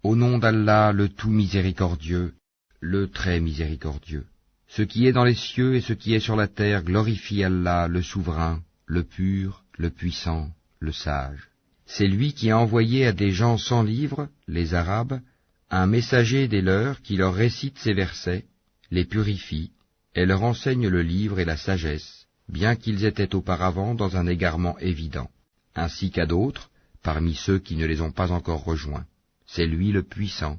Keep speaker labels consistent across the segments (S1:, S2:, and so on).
S1: Au nom d'Allah, le tout miséricordieux, le très miséricordieux. Ce qui est dans les cieux et ce qui est sur la terre glorifie Allah, le souverain, le pur, le puissant, le sage. C'est lui qui a envoyé à des gens sans livre, les Arabes, un messager des leurs qui leur récite ces versets, les purifie, et leur enseigne le livre et la sagesse, bien qu'ils étaient auparavant dans un égarement évident, ainsi qu'à d'autres, parmi ceux qui ne les ont pas encore rejoints. C'est lui le puissant,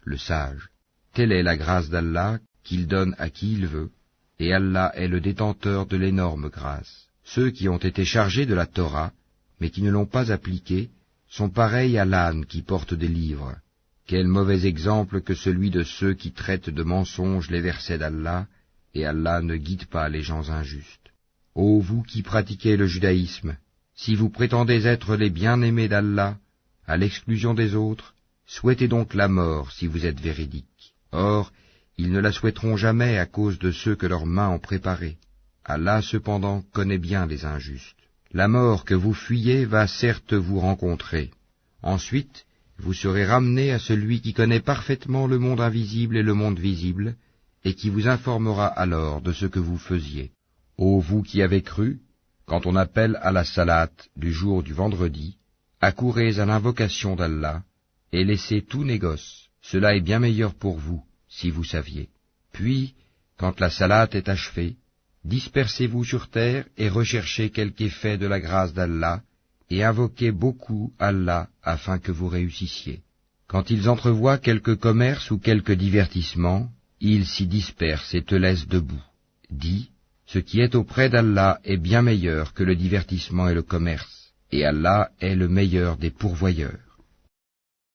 S1: le sage. Telle est la grâce d'Allah qu'il donne à qui il veut, et Allah est le détenteur de l'énorme grâce. Ceux qui ont été chargés de la Torah, mais qui ne l'ont pas appliquée, sont pareils à l'âne qui porte des livres. Quel mauvais exemple que celui de ceux qui traitent de mensonges les versets d'Allah, et Allah ne guide pas les gens injustes. Ô vous qui pratiquez le judaïsme, si vous prétendez être les bien-aimés d'Allah, à l'exclusion des autres, souhaitez donc la mort si vous êtes véridiques. Or, ils ne la souhaiteront jamais à cause de ceux que leurs mains ont préparés. Allah cependant connaît bien les injustes. La mort que vous fuyez va certes vous rencontrer. Ensuite, vous serez ramenés à celui qui connaît parfaitement le monde invisible et le monde visible, et qui vous informera alors de ce que vous faisiez. Ô vous qui avez cru, quand on appelle à la salate du jour du vendredi, accourez à l'invocation d'Allah, et laissez tout négoce. Cela est bien meilleur pour vous, si vous saviez. Puis, quand la salate est achevée, dispersez-vous sur terre et recherchez quelque effet de la grâce d'Allah, et invoquez beaucoup Allah afin que vous réussissiez. Quand ils entrevoient quelque commerce ou quelque divertissement, ils s'y dispersent et te laissent debout. Dis, ce qui est auprès d'Allah est bien meilleur que le divertissement et le commerce, et Allah est le meilleur des pourvoyeurs.